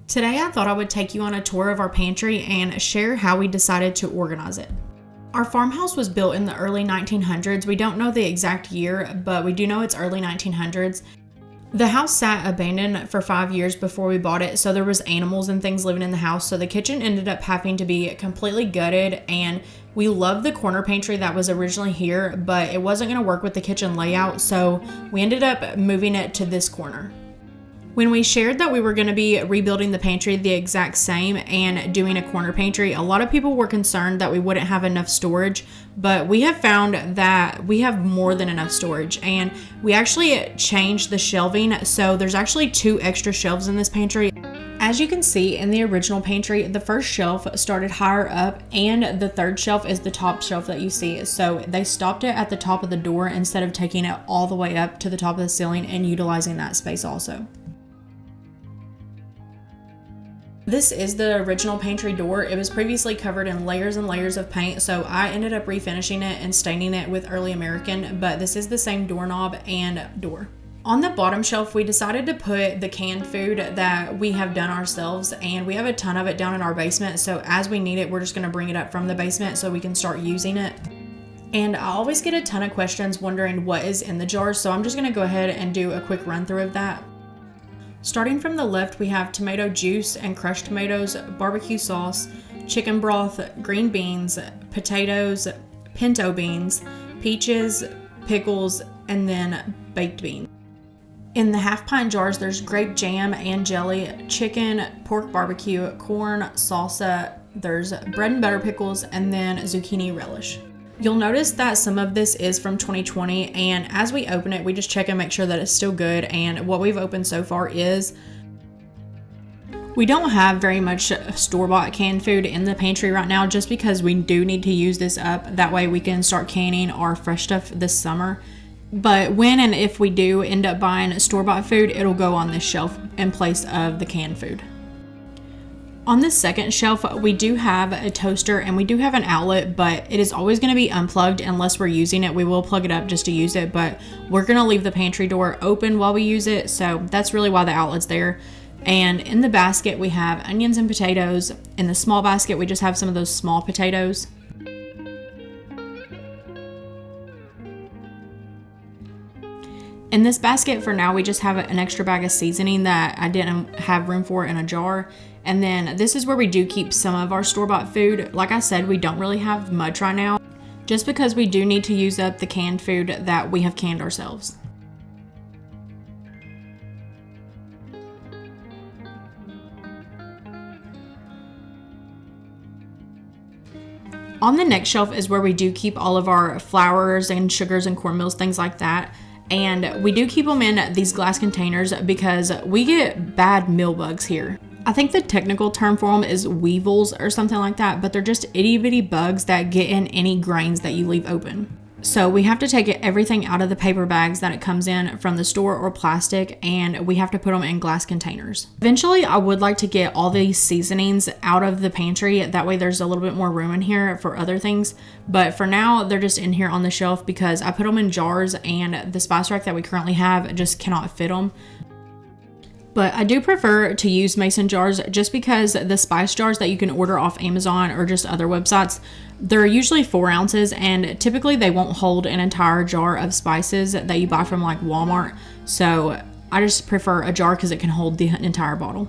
Today I thought I would take you on a tour of our pantry and share how we decided to organize it. Our farmhouse was built in the early 1900s. We don't know the exact year, but we do know it's early 1900s. The house sat abandoned for 5 years before we bought it, so there was animals and things living in the house, so the kitchen ended up having to be completely gutted, and we loved the corner pantry that was originally here, but it wasn't going to work with the kitchen layout, so we ended up moving it to this corner. When we shared that we were going to be rebuilding the pantry the exact same and doing a corner pantry, a lot of people were concerned that we wouldn't have enough storage, but we have found that we have more than enough storage, and we actually changed the shelving, so there's actually 2 extra shelves in this pantry. As you can see in the original pantry, the first shelf started higher up and the third shelf is the top shelf that you see. So they stopped it at the top of the door instead of taking it all the way up to the top of the ceiling and utilizing that space also. This is the original pantry door. It was previously covered in layers and layers of paint, so I ended up refinishing it and staining it with Early American, but this is the same doorknob and door. On the bottom shelf, we decided to put the canned food that we have done ourselves, and we have a ton of it down in our basement, so as we need it, we're just going to bring it up from the basement so we can start using it. And I always get a ton of questions wondering what is in the jars, so I'm just going to go ahead and do a quick run through of that. Starting from the left, we have tomato juice and crushed tomatoes, barbecue sauce, chicken broth, green beans, potatoes, pinto beans, peaches, pickles, and then baked beans. In the half-pint jars, there's grape jam and jelly, chicken, pork barbecue, corn, salsa, there's bread and butter pickles, and then zucchini relish. You'll notice that some of this is from 2020, and as we open it, we just check and make sure that it's still good, and what we've opened so far is we don't have very much store-bought canned food in the pantry right now just because we do need to use this up. That way we can start canning our fresh stuff this summer. But when and if we do end up buying store-bought food, it'll go on this shelf in place of the canned food. On this second shelf, we do have a toaster and we do have an outlet, but it is always going to be unplugged unless we're using it. We will plug it up just to use it, but we're going to leave the pantry door open while we use it, so that's really why the outlet's there. And in the basket, we have onions and potatoes. In the small basket, we just have some of those small potatoes. In this basket for now, we just have an extra bag of seasoning that I didn't have room for in a jar. And then this is where we do keep some of our store-bought food. Like I said, we don't really have much right now, just because we do need to use up the canned food that we have canned ourselves. On the next shelf is where we do keep all of our flours and sugars and cornmeals, things like that. And we do keep them in these glass containers because we get bad meal bugs here. I think the technical term for them is weevils or something like that, but they're just itty bitty bugs that get in any grains that you leave open. So we have to take everything out of the paper bags that it comes in from the store or plastic, and we have to put them in glass containers. Eventually, I would like to get all these seasonings out of the pantry. That way there's a little bit more room in here for other things. But for now, they're just in here on the shelf because I put them in jars and the spice rack that we currently have just cannot fit them. But I do prefer to use mason jars just because the spice jars that you can order off Amazon or just other websites, they're usually 4 ounces and typically they won't hold an entire jar of spices that you buy from like Walmart. So I just prefer a jar because it can hold the entire bottle.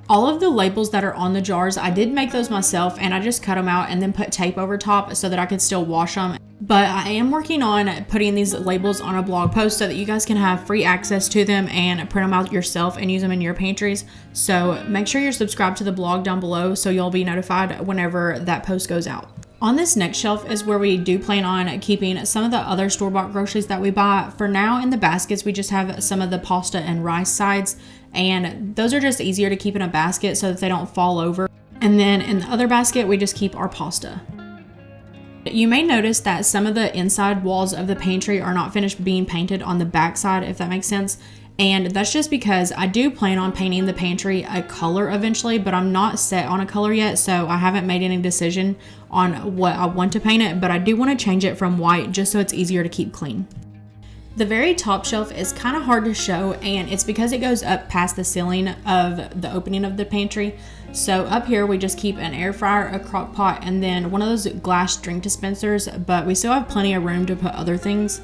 All of the labels that are on the jars, I did make those myself and I just cut them out and then put tape over top so that I could still wash them. But I am working on putting these labels on a blog post so that you guys can have free access to them and print them out yourself and use them in your pantries. So make sure you're subscribed to the blog down below so you'll be notified whenever that post goes out. On this next shelf is where we do plan on keeping some of the other store-bought groceries that we buy. For now, in the baskets, we just have some of the pasta and rice sides, and those are just easier to keep in a basket so that they don't fall over. And then in the other basket, we just keep our pasta. You may notice that some of the inside walls of the pantry are not finished being painted on the back side, if that makes sense. And that's just because I do plan on painting the pantry a color eventually, but I'm not set on a color yet, so I haven't made any decision on what I want to paint it, but I do want to change it from white just so it's easier to keep clean. The very top shelf is kind of hard to show, and it's because it goes up past the ceiling of the opening of the pantry. So up here we just keep an air fryer, a crock pot, and then one of those glass drink dispensers, but we still have plenty of room to put other things.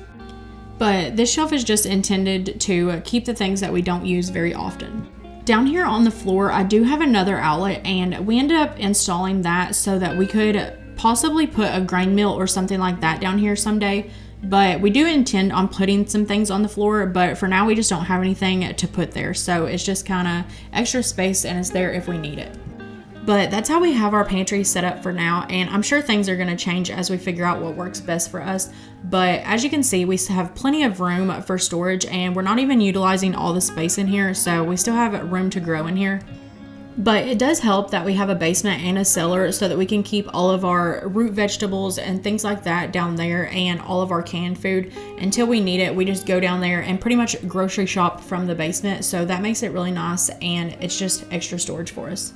But this shelf is just intended to keep the things that we don't use very often. Down here on the floor, I do have another outlet, and we ended up installing that so that we could possibly put a grain mill or something like that down here someday. But we do intend on putting some things on the floor, but for now we just don't have anything to put there. So it's just kind of extra space, and it's there if we need it. But that's how we have our pantry set up for now, and I'm sure things are going to change as we figure out what works best for us. But as you can see, we have plenty of room for storage, and we're not even utilizing all the space in here, so we still have room to grow in here. But it does help that we have a basement and a cellar so that we can keep all of our root vegetables and things like that down there, and all of our canned food. Until we need it, we just go down there and pretty much grocery shop from the basement, so that makes it really nice, and it's just extra storage for us.